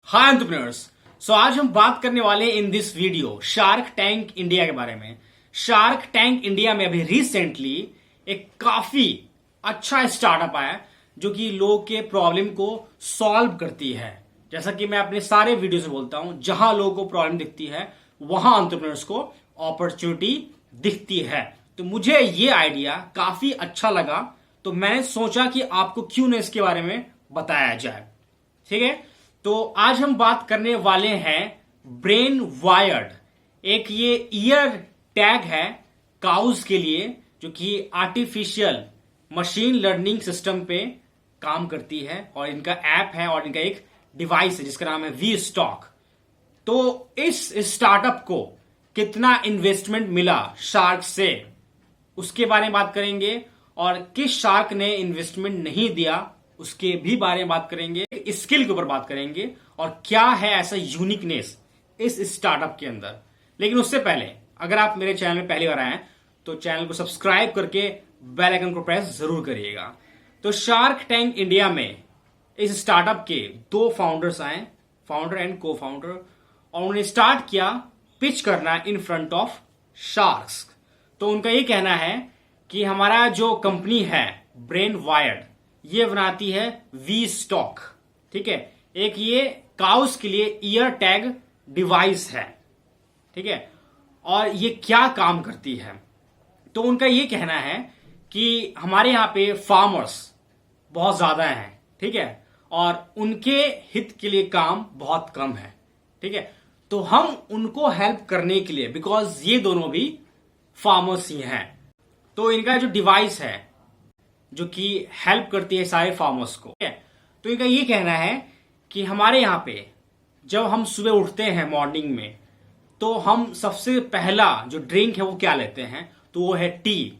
हाय entrepreneurs. सो आज हम बात करने वाले हैं in this video shark tank India के बारे में। शार्क टैंक इंडिया में अभी रिसेंटली एक काफी अच्छा स्टार्टअप आया जो कि लोगों के प्रॉब्लम को सॉल्व करती है। जैसा कि मैं अपने सारे वीडियो से बोलता हूं, जहां लोगों को प्रॉब्लम दिखती है वहां एंटरप्रेन्योर्स को अपॉर्चुनिटी दिखती है। तो मुझे ये आइडिया काफी अच्छा लगा, तो मैंने सोचा कि आपको क्यों न इसके बारे में बताया जाए। ठीक है, तो आज हम बात करने वाले हैं ब्रेन वायर्ड। एक ये ईयर टैग है काउस के लिए, जो कि आर्टिफिशियल मशीन लर्निंग सिस्टम पे काम करती है, और इनका ऐप है और इनका एक डिवाइस है जिसका नाम है वी स्टॉक। तो इस स्टार्टअप को कितना इन्वेस्टमेंट मिला शार्क से, उसके बारे में बात करेंगे, और किस शार्क ने इन्वेस्टमेंट नहीं दिया उसके भी बारे में बात करेंगे, स्किल के ऊपर बात करेंगे, और क्या है ऐसा यूनिकनेस इस स्टार्टअप के अंदर। लेकिन उससे पहले अगर आप मेरे चैनल में पहली बार आए हैं तो चैनल को सब्सक्राइब करके बेल आइकन को प्रेस जरूर करिएगा। तो शार्क टैंक इंडिया में इस स्टार्टअप के दो फाउंडर्स आए, फाउंडर एंड को फाउंडर, और उन्होंने स्टार्ट किया पिच करना इन फ्रंट ऑफ शार्क्स। तो उनका ये कहना है कि हमारा जो कंपनी है ब्रेन वायर्ड, ये बनाती है वी स्टॉक। ठीक है, एक ये काउस के लिए ईयर टैग डिवाइस है। ठीक है, और ये क्या काम करती है, तो उनका ये कहना है कि हमारे यहां पे फार्मर्स बहुत ज्यादा हैं। ठीक है, और उनके हित के लिए काम बहुत कम है। ठीक है, तो हम उनको हेल्प करने के लिए, बिकॉज ये दोनों भी फार्मर्स ही हैं, तो इनका जो डिवाइस है जो कि हेल्प करती है सारे फार्मर्स को। तो इनका ये कहना है कि हमारे यहाँ पे जब हम सुबह उठते हैं मॉर्निंग में, तो हम सबसे पहला जो ड्रिंक है वो क्या लेते हैं, तो वो है टी।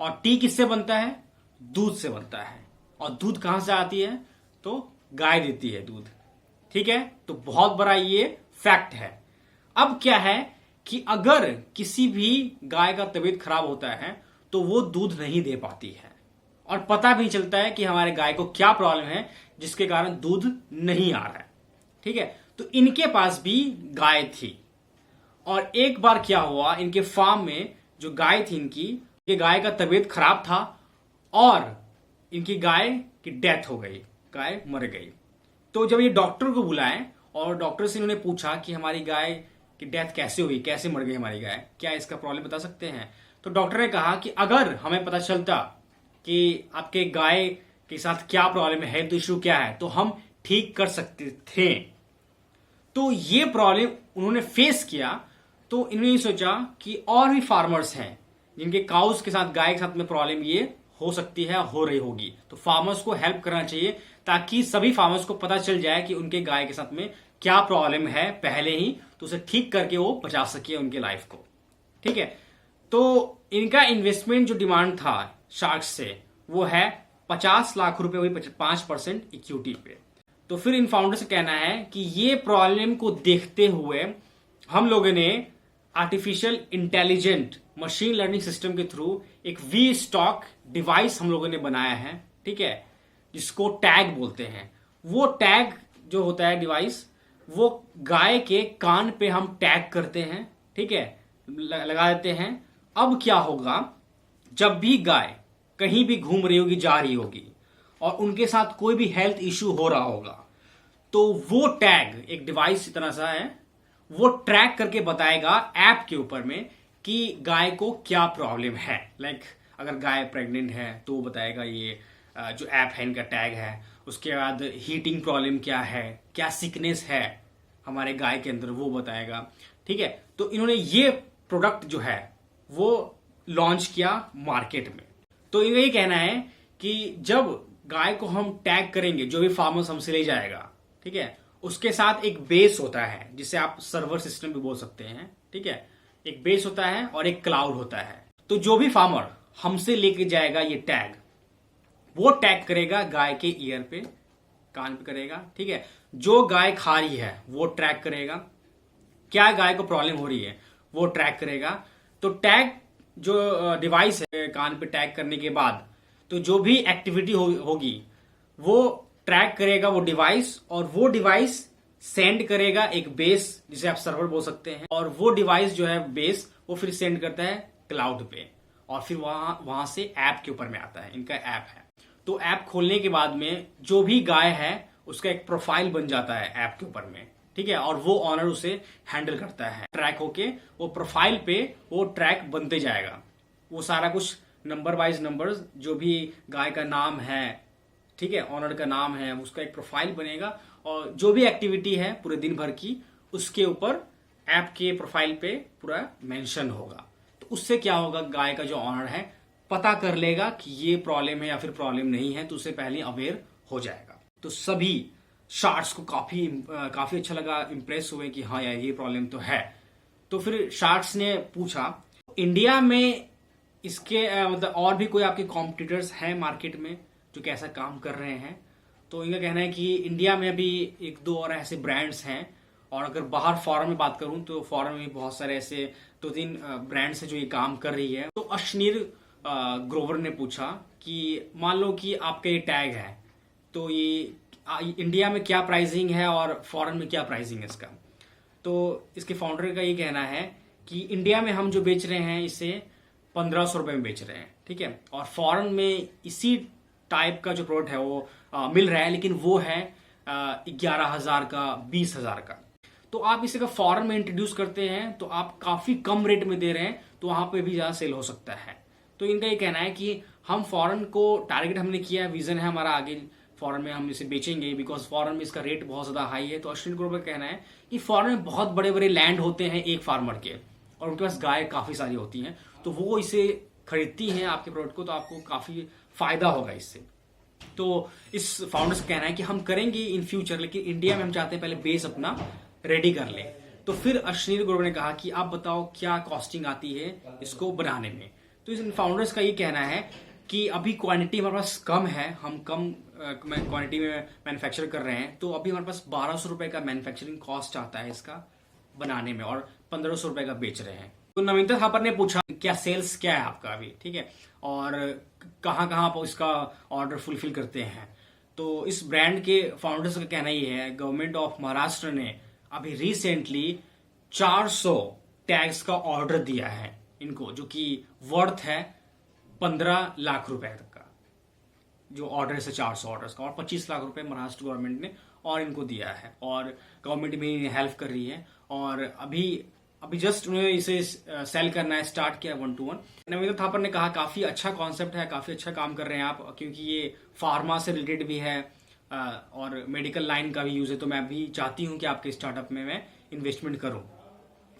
और टी किससे बनता है? दूध से बनता है। और दूध कहां से आती है? तो गाय देती है दूध। ठीक है, तो बहुत बड़ा ये फैक्ट है। अब क्या है कि अगर किसी भी गाय का तबीयत खराब होता है तो वो दूध नहीं दे पाती है, और पता भी नहीं चलता है कि हमारे गाय को क्या प्रॉब्लम है जिसके कारण दूध नहीं आ रहा है। ठीक है, तो इनके पास भी गाय थी, और एक बार क्या हुआ, इनके फार्म में जो गाय थी इनकी, ये गाय का तबीयत खराब था और इनकी गाय की डेथ हो गई, गाय मर गई। तो जब ये डॉक्टर को बुलाए और डॉक्टर से इन्होंने पूछा कि हमारी गाय की डेथ कैसे हुई, कैसे मर गई हमारी गाय, क्या इसका प्रॉब्लम बता सकते हैं? तो डॉक्टर ने कहा कि अगर हमें पता चलता कि आपके गाय के साथ क्या प्रॉब्लम है, तो इशू क्या है, तो हम ठीक कर सकते थे। तो ये प्रॉब्लम उन्होंने फेस किया, तो इन्होंने सोचा कि और भी फार्मर्स हैं जिनके काउस के साथ, गाय के साथ में प्रॉब्लम ये हो सकती है, हो रही होगी, तो फार्मर्स को हेल्प करना चाहिए, ताकि सभी फार्मर्स को पता चल जाए कि उनके गाय के साथ में क्या प्रॉब्लम है पहले ही, तो उसे ठीक करके वो बचा सके उनके लाइफ को। ठीक है, तो इनका इन्वेस्टमेंट जो डिमांड था शार्क्स से, वो है 50 लाख रुपए, वही 5% इक्विटी पे। तो फिर इन फाउंडर से कहना है कि ये प्रॉब्लम को देखते हुए हम लोगों ने artificial intelligent machine learning system के थ्रू एक वी स्टॉक डिवाइस हम लोगों ने बनाया है। ठीक है, जिसको टैग बोलते हैं। वो टैग जो होता है डिवाइस, वो गाय के कान पे हम टैग करते हैं। ठीक है, लगा देते हैं। अब क्या होगा, जब भी गाय कहीं भी घूम रही होगी, जा रही होगी, और उनके साथ कोई भी हेल्थ इश्यू हो रहा होगा, तो वो टैग एक डिवाइस इतना सा है, वो ट्रैक करके बताएगा ऐप के ऊपर में कि गाय को क्या प्रॉब्लम है। लाइक अगर गाय प्रेग्नेंट है तो वो बताएगा, ये जो ऐप है इनका टैग है। उसके बाद हीटिंग प्रॉब्लम क्या है, क्या सिकनेस है हमारे गाय के अंदर, वो बताएगा। ठीक है, तो इन्होंने ये प्रोडक्ट जो है वो लॉन्च किया मार्केट में। तो इनका ये कहना है कि जब गाय को हम टैग करेंगे, जो भी फार्मर्स हमसे ले जाएगा, ठीक है, उसके साथ एक बेस होता है जिसे आप सर्वर सिस्टम भी बोल सकते हैं। ठीक है, एक बेस होता है और एक क्लाउड होता है। तो जो भी फार्मर हमसे लेके जाएगा ये टैग, वो टैग करेगा गाय के ईयर पे, कान पे करेगा। ठीक है, जो गाय खा रही है वो ट्रैक करेगा, क्या गाय को प्रॉब्लम हो रही है वो ट्रैक करेगा। तो टैग जो डिवाइस है, कान पे टैग करने के बाद तो जो भी एक्टिविटी होगी वो ट्रैक करेगा वो डिवाइस, और वो डिवाइस सेंड करेगा एक बेस, जिसे आप सर्वर बोल सकते हैं, और वो डिवाइस जो है बेस वो फिर सेंड करता है क्लाउड पे, और फिर वहां से ऐप के ऊपर में आता है। इनका ऐप है, तो ऐप खोलने के बाद में जो भी गाय है उसका एक प्रोफाइल बन जाता है ऐप के ऊपर में, ठीक है, और वो ऑनर उसे हैंडल करता है। ट्रैक होके वो प्रोफाइल पे वो ट्रैक बनते जाएगा, वो सारा कुछ नंबर वाइज नंबर्स, जो भी गाय का नाम है, ठीक है, ऑनर का नाम है, उसका एक प्रोफाइल बनेगा, और जो भी एक्टिविटी है पूरे दिन भर की उसके ऊपर ऐप के प्रोफाइल पे पूरा मेंशन होगा। तो उससे क्या होगा, गाय का जो ऑनर है पता कर लेगा कि ये प्रॉब्लम है या फिर प्रॉब्लम नहीं है, तो उससे पहले अवेयर हो जाएगा। तो सभी शार्ट्स को काफी अच्छा लगा, इंप्रेस हुए कि हाँ यार ये प्रॉब्लम तो है। तो फिर शार्ट्स ने पूछा इंडिया में इसके मतलब और भी कोई आपके कॉम्पिटिटर्स हैं मार्केट में जो कैसा काम कर रहे हैं। तो इनका कहना है कि इंडिया में अभी एक दो और ऐसे ब्रांड्स हैं, और अगर बाहर फॉरेन में बात करूं तो फॉरेन में बहुत सारे ऐसे 2-3 ब्रांड्स हैं जो ये काम कर रही है। तो अश्नीर ग्रोवर ने पूछा कि मान लो कि आपका ये टैग है, तो ये इंडिया में क्या प्राइसिंग है और फॉरेन में क्या प्राइसिंग है इसका। तो इसके फाउंडर का ये कहना है कि इंडिया में हम जो बेच रहे हैं इसे 1500 रुपए में बेच रहे हैं, ठीक है, और फॉरेन में इसी टाइप का जो प्रोडक्ट है वो मिल रहा है, लेकिन वो है 11,000 का, 20,000 का। तो आप इसे फॉरेन में इंट्रोड्यूस करते हैं तो आप काफी कम रेट में दे रहे हैं, तो वहां पे भी ज्यादा सेल हो सकता है। तो इनका ये कहना है कि हम फॉरेन को टारगेट हमने किया है, विजन है हमारा आगे फॉरेन में हम इसे बेचेंगे, बिकॉज फॉरेन में इसका रेट बहुत ज्यादा हाई है। तो अश्विन ग्रोवर का कहना है कि फॉरेन में बहुत बड़े बड़े लैंड होते हैं एक फार्मर के, और उनके पास गाय काफी सारी होती हैं, तो वो इसे खरीदती हैं आपके प्रोडक्ट को, तो आपको काफी फायदा होगा इससे। तो इस फाउंडर्स का कहना है कि हम करेंगे इन फ्यूचर, लेकिन इंडिया में हम चाहते हैं पहले बेस अपना रेडी कर लें। तो फिर अश्विन ग्रोवर ने कहा कि आप बताओ क्या कॉस्टिंग आती है इसको बनाने में। तो इस फाउंडर्स का ये कहना है कि अभी क्वांटिटी हमारे पास कम है, हम कम क्वांटिटी में मैन्युफैक्चर कर रहे हैं, तो अभी हमारे पास 1200 रुपए का मैन्युफैक्चरिंग कॉस्ट आता है इसका बनाने में, और 1500 रुपए का बेच रहे हैं। तो नमिता थापर ने पूछा क्या सेल्स क्या है आपका अभी, ठीक है, और कहाँ कहाँ आप इसका ऑर्डर फुलफिल करते हैं। तो इस ब्रांड के फाउंडर्स का कहना ये है, गवर्नमेंट ऑफ महाराष्ट्र ने अभी रिसेंटली 400 टैग्स का ऑर्डर दिया है इनको, जो कि वर्थ है 15 लाख रुपए तक का जो ऑर्डर है 400 ऑर्डर्स का, और 25 लाख रुपए महाराष्ट्र गवर्नमेंट ने और इनको दिया है, और गवर्नमेंट भी इन्हें हेल्प कर रही है, और अभी जस्ट उन्हें इसे सेल करना है, स्टार्ट किया 1-to-1। नमिता थापर ने कहा काफी अच्छा कॉन्सेप्ट है, काफी अच्छा काम कर रहे हैं आप, क्योंकि ये फार्मा से रिलेटेड भी है और मेडिकल लाइन का भी यूज है, तो मैं भी चाहती हूं कि आपके स्टार्टअप में मैं इन्वेस्टमेंट करूं।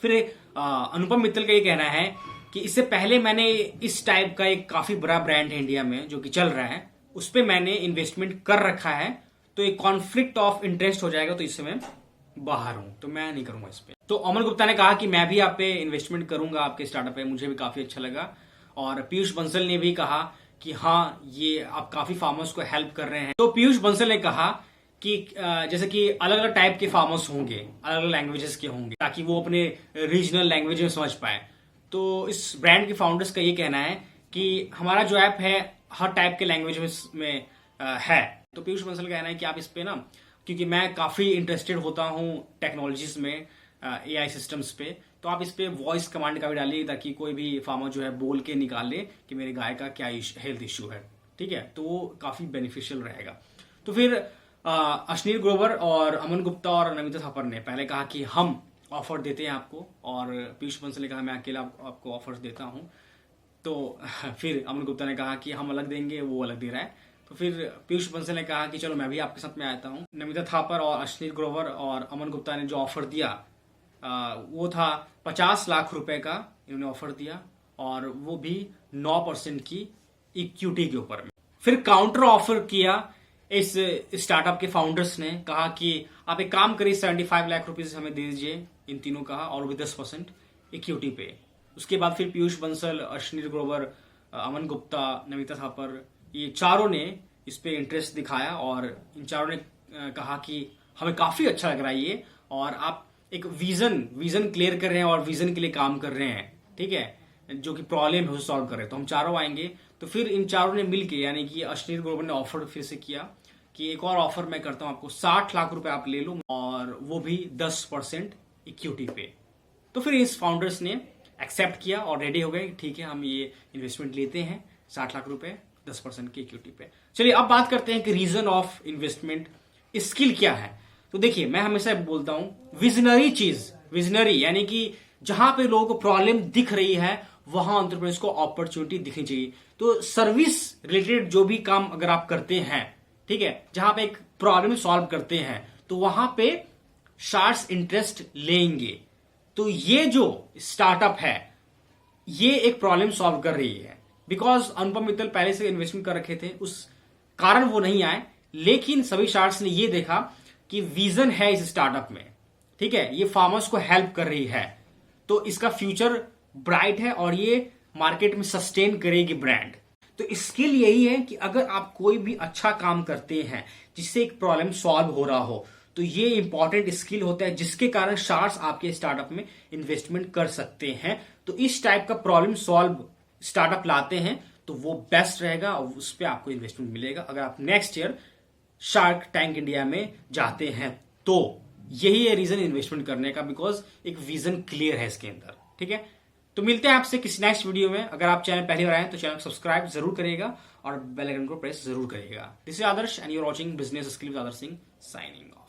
फिर अनुपम मित्तल का ये कहना है कि इससे पहले मैंने इस टाइप का एक काफी बड़ा ब्रांड है इंडिया में जो कि चल रहा है, उस पर मैंने इन्वेस्टमेंट कर रखा है, तो एक कॉन्फ्लिक्ट ऑफ इंटरेस्ट हो जाएगा, तो इससे मैं बाहर हूं, तो मैं नहीं करूंगा इस पे। तो अमन गुप्ता ने कहा कि मैं भी आप पे इन्वेस्टमेंट करूंगा आपके स्टार्टअप पे, मुझे भी काफी अच्छा लगा। और पीयूष बंसल ने भी कहा कि हाँ ये आप काफी फार्मर्स को हेल्प कर रहे हैं। तो पीयूष बंसल ने कहा कि जैसे कि अलग अलग टाइप के फार्मर्स होंगे, अलग अलग लैंग्वेजेस के होंगे, ताकि वो अपने रीजनल लैंग्वेज में समझ पाए। तो इस ब्रांड के फाउंडर्स का ये कहना है कि हमारा जो ऐप है हर टाइप के लैंग्वेज में है। तो पीयूष बंसल का कहना है कि आप इस पे ना, क्योंकि मैं काफी इंटरेस्टेड होता हूँ टेक्नोलॉजीज में, एआई सिस्टम्स पे, तो आप इस पे वॉइस कमांड का भी डालिए, ताकि कोई भी फार्मर जो है बोल के निकाल ले कि मेरे गाय का क्या हेल्थ इश्यू है, ठीक है, तो वो काफी बेनिफिशियल रहेगा। तो फिर अश्नीर ग्रोवर और अमन गुप्ता और नमिता थापर ने पहले कहा कि हम ऑफर देते हैं आपको, और पीयूष बंसल ने कहा मैं अकेला आपको ऑफर्स देता हूं। तो फिर अमन गुप्ता ने कहा कि हम अलग देंगे, वो अलग दे रहा है। तो फिर पीयूष बंसल ने कहा कि चलो मैं भी आपके साथ में आता हूं। नमिता थापर और अश्नीर ग्रोवर और अमन गुप्ता ने जो ऑफर दिया वो था 50 लाख रुपए का इन्होंने ऑफर दिया, और वो भी 9% की इक्विटी के ऊपर में। फिर काउंटर ऑफर किया इस स्टार्टअप के फाउंडर्स ने, कहा कि आप एक काम करिए 75 लाख रुपीज हमें दे दीजिए, इन तीनों का, और भी 10% इक्विटी पे। उसके बाद फिर पीयूष बंसल, अश्नीर ग्रोवर, अमन गुप्ता, नमिता थापर, ये चारों ने इस पे इंटरेस्ट दिखाया, और इन चारों ने कहा कि हमें काफी अच्छा लग रहा है ये, और आप एक विजन क्लियर कर रहे हैं और विजन के लिए काम कर रहे हैं, ठीक है, जो कि प्रॉब्लम है उसे सॉल्व कर रहे हैं, तो हम चारों आएंगे। तो फिर इन चारों ने मिलके, यानी कि अश्नीर ग्रोवर ने ऑफर फिर से किया कि एक और ऑफर मैं करता हूं आपको, 60 लाख रुपए आप ले लो और वो भी 10% इक्विटी पे। तो फिर इस फाउंडर्स ने एक्सेप्ट किया और रेडी हो गए, ठीक है हम ये इन्वेस्टमेंट लेते हैं 60 लाख रुपए 10% की इक्विटी पे। चलिए अब बात करते हैं कि रीजन ऑफ इन्वेस्टमेंट स्किल क्या है। तो देखिए मैं हमेशा बोलता हूं विजनरी चीज, विजनरी यानी कि जहां पे लोगों को प्रॉब्लम दिख रही है वहां एंटरप्रेन्योर्स को अपॉर्चुनिटी दिखनी चाहिए। तो सर्विस रिलेटेड जो भी काम अगर आप करते हैं, ठीक है, जहां पे एक प्रॉब्लम सॉल्व करते हैं तो वहां पे शार्क्स इंटरेस्ट लेंगे। तो ये जो स्टार्टअप है ये एक प्रॉब्लम सॉल्व कर रही है। बिकॉज अनुपम मित्तल पहले से इन्वेस्टमेंट कर रखे थे, उस कारण वो नहीं आए, लेकिन सभी शार्क्स ने ये देखा कि विजन है इस स्टार्टअप में, ठीक है, ये फार्मर्स को हेल्प कर रही है, तो इसका फ्यूचर ब्राइट है और ये मार्केट में सस्टेन करेगी ब्रांड। तो स्किल यही है कि अगर आप कोई भी अच्छा काम करते हैं जिससे एक प्रॉब्लम सॉल्व हो रहा हो तो ये इंपॉर्टेंट स्किल होता है जिसके कारण शार्क्स आपके स्टार्टअप में इन्वेस्टमेंट कर सकते हैं। तो इस टाइप का प्रॉब्लम सॉल्व स्टार्टअप लाते हैं तो वो बेस्ट रहेगा और उस पर आपको इन्वेस्टमेंट मिलेगा अगर आप next year shark tank India में जाते हैं। तो यही है रीजन इन्वेस्टमेंट करने का, बिकॉज एक विजन क्लियर है इसके अंदर, ठीक है। तो मिलते हैं आपसे किसी नेक्स्ट वीडियो में। अगर आप चैनल पहली बार आए तो चैनल को सब्सक्राइब जरूर करिएगा और बेल आइकन को प्रेस जरूर करिएगा। This is Adarsh and you are watching business skill with Adarsh Singh, signing of.